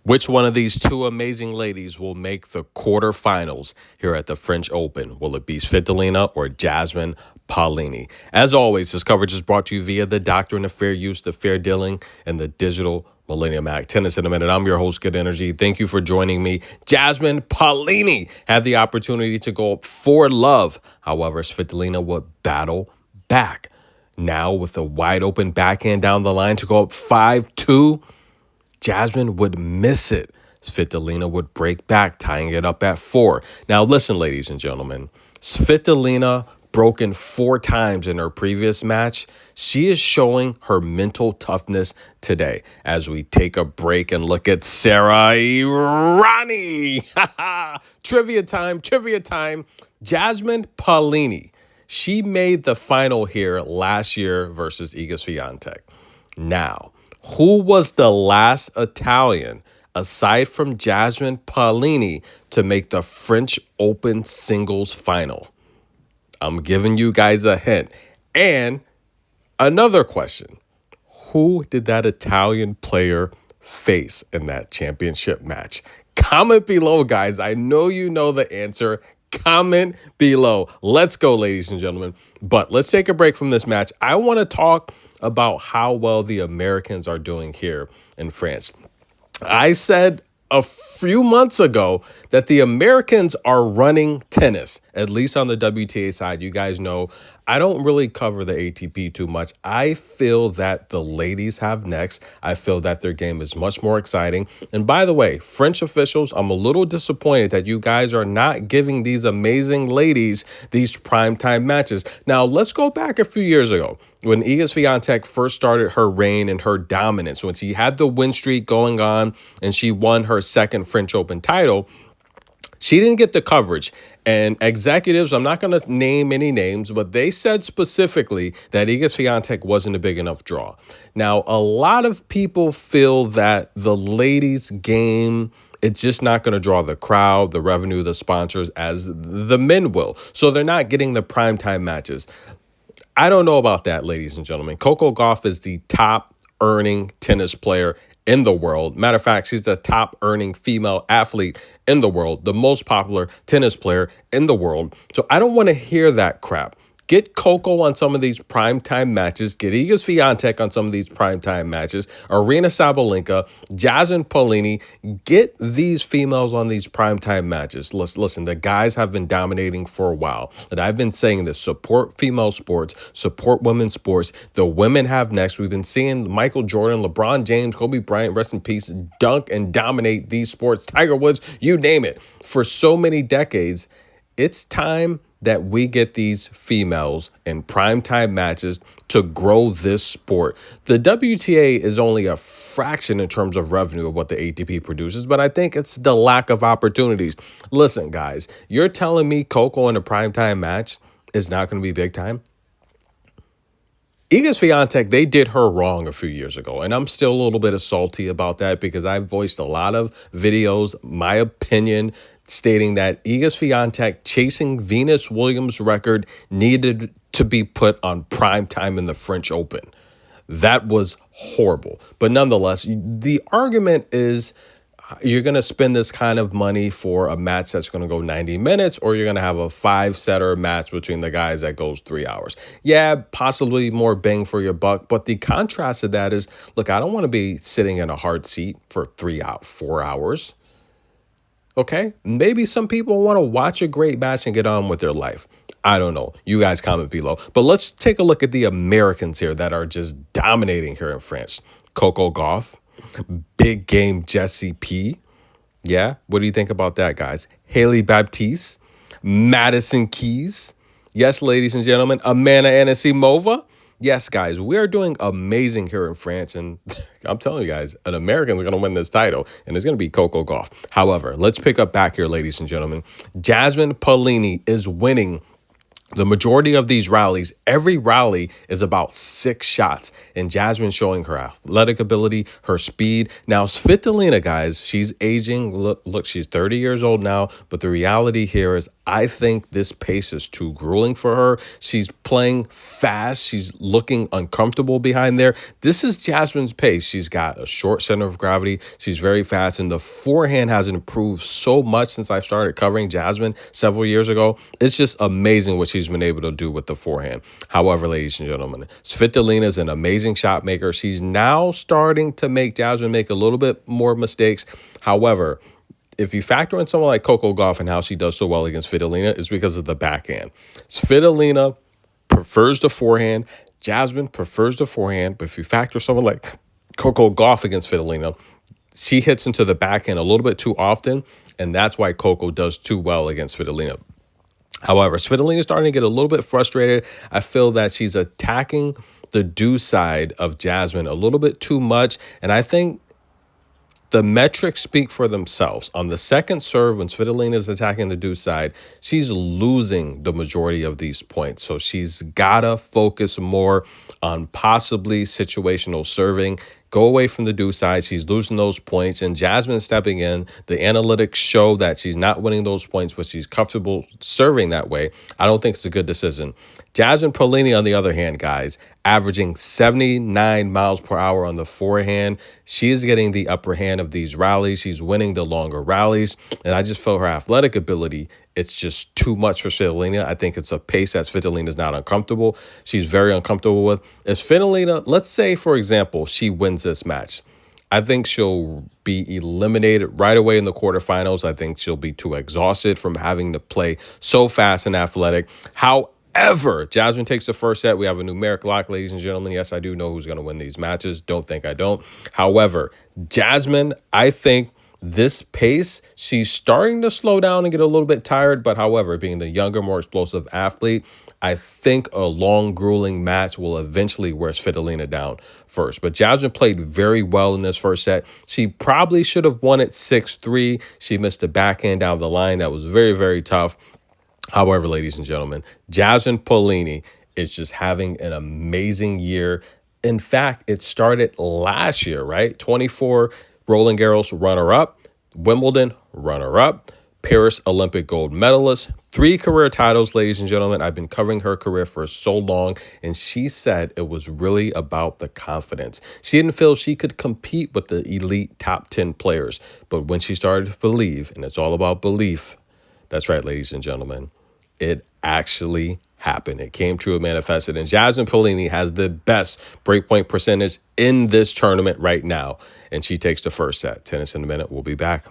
Which one of these two amazing ladies will make the quarterfinals here at the French Open? Will it be Svitolina or Jasmine Paolini? As always, this coverage is brought to you via the Doctrine of Fair Use, the Fair Dealing, and the Digital Millennium Act. Tennis in a Minute. I'm your host, Good Energy. Thank you for joining me. Jasmine Paolini had the opportunity to go up for love. However, Svitolina would battle back. Now with a wide open backhand down the line to go up 5-2. Jasmine would miss it. Svitolina would break back, tying it up at 4. Now, listen, ladies and gentlemen, Svitolina broken 4 times in her previous match. She is showing her mental toughness today as we take a break and look at Sarah Irani. Trivia time. Jasmine Paolini. She made the final here last year versus Iga Swiatek. Now, who was the last Italian, aside from Jasmine Paolini, to make the French Open singles final? I'm giving you guys a hint. And another question. Who did that Italian player face in that championship match? Comment below, guys. I know you know the answer. Comment below. Let's go, ladies and gentlemen. But let's take a break from this match. I want to talk about how well the Americans are doing here in France. I said a few months ago that the Americans are running tennis, at least on the WTA side. You guys know I don't really cover the ATP too much. I feel that the ladies have next. I feel that their game is much more exciting. And by the way, French officials, I'm a little disappointed that you guys are not giving these amazing ladies these primetime matches. Now, let's go back a few years ago when Iga Swiatek first started her reign and her dominance, when she had the win streak going on and she won her second French Open title. She didn't get the coverage. And executives, I'm not going to name any names, but they said specifically that Iga Swiatek wasn't a big enough draw. Now, a lot of people feel that the ladies' game, it's just not going to draw the crowd, the revenue, the sponsors as the men will. So they're not getting the primetime matches. I don't know about that, ladies and gentlemen. Coco Gauff is the top earning tennis player in the world. Matter of fact, she's the top earning female athlete in the world, the most popular tennis player in the world. So I don't want to hear that crap. Get Coco on some of these primetime matches. Get Iga Swiatek on some of these primetime matches. Arina Sabalenka, Jasmine Paolini. Get these females on these primetime matches. Listen, the guys have been dominating for a while. And I've been saying this. Support female sports. Support women's sports. The women have next. We've been seeing Michael Jordan, LeBron James, Kobe Bryant, rest in peace, dunk and dominate these sports. Tiger Woods, you name it. For so many decades, it's time that we get these females in primetime matches to grow this sport. The WTA is only a fraction in terms of revenue of what the ATP produces, but I think it's the lack of opportunities. Listen, guys, you're telling me Coco in a primetime match is not going to be big time? Iga Swiatek, they did her wrong a few years ago, and I'm still a little bit salty about that because I've voiced a lot of videos, my opinion, stating that Iga Swiatek chasing Venus Williams' record needed to be put on prime time in the French Open. That was horrible. But nonetheless, the argument is you're going to spend this kind of money for a match that's going to go 90 minutes, or you're going to have a 5-setter match between the guys that goes 3 hours. Yeah, possibly more bang for your buck. But the contrast to that is, look, I don't want to be sitting in a hard seat for 4 hours. Okay, maybe some people want to watch a great match and get on with their life. I don't know. You guys comment below. But let's take a look at the Americans here that are just dominating here in France. Coco Gauff, big game Jessie P. Yeah, what do you think about that, guys? Haley Baptiste, Madison Keys. Yes, ladies and gentlemen, Amanda Anisimova. Yes, guys, we are doing amazing here in France, and I'm telling you guys, an American's going to win this title, and it's going to be Coco Gauff. However, let's pick up back here, ladies and gentlemen. Jasmine Paolini is winning The majority of these rallies, every rally is about 6 shots. And Jasmine showing her athletic ability, her speed. Now, Svitolina, guys, she's aging. Look, she's 30 years old now. But the reality here is I think this pace is too grueling for her. She's playing fast. She's looking uncomfortable behind there. This is Jasmine's pace. She's got a short center of gravity. She's very fast. And the forehand has improved so much since I started covering Jasmine several years ago. It's just amazing what she's been able to do with the forehand. However, ladies and gentlemen, Svitolina is an amazing shot maker. She's now starting to make Jasmine make a little bit more mistakes. However, if you factor in someone like Coco Gauff and how she does so well against Svitolina, it's because of the backhand. Svitolina prefers the forehand. Jasmine prefers the forehand. But if you factor someone like Coco Gauff against Svitolina, she hits into the backhand a little bit too often, and that's why Coco does too well against Svitolina. However, Svitolina is starting to get a little bit frustrated. I feel that she's attacking the deuce side of Jasmine a little bit too much, and I think the metrics speak for themselves. On the second serve, when Svitolina is attacking the deuce side, she's losing the majority of these points. So she's got to focus more on possibly situational serving. Go away from the deuce side. She's losing those points. And Jasmine stepping in. The analytics show that she's not winning those points, but she's comfortable serving that way. I don't think it's a good decision. Jasmine Paolini, on the other hand, guys, averaging 79 miles per hour on the forehand. She is getting the upper hand of these rallies. She's winning the longer rallies. And I just feel her athletic ability, it's just too much for Svitolina. I think it's a pace that Svitolina is not uncomfortable. She's very uncomfortable with. If Svitolina, let's say, for example, she wins this match, I think she'll be eliminated right away in the quarterfinals. I think she'll be too exhausted from having to play so fast and athletic. However, Jasmine takes the first set. We have a numeric lock, ladies and gentlemen. Yes, I do know who's going to win these matches. Don't think I don't. However, Jasmine, I think this pace, she's starting to slow down and get a little bit tired. But however, being the younger, more explosive athlete, I think a long, grueling match will eventually wear Svitolina down first. But Jasmine played very well in this first set. She probably should have won it 6-3. She missed a backhand down the line. That was very, very tough. However, ladies and gentlemen, Jasmine Paolini is just having an amazing year. In fact, it started last year, right? 24 Roland Garros runner-up, Wimbledon runner-up, Paris Olympic gold medalist, 3 career titles, ladies and gentlemen. I've been covering her career for so long, and she said it was really about the confidence. She didn't feel she could compete with the elite top 10 players, but when she started to believe, and it's all about belief, that's right, ladies and gentlemen, it actually happened. It came true, it manifested, and Jasmine Paolini has the best breakpoint percentage in this tournament right now, and she takes the first set. Tennis in a minute. We'll be back.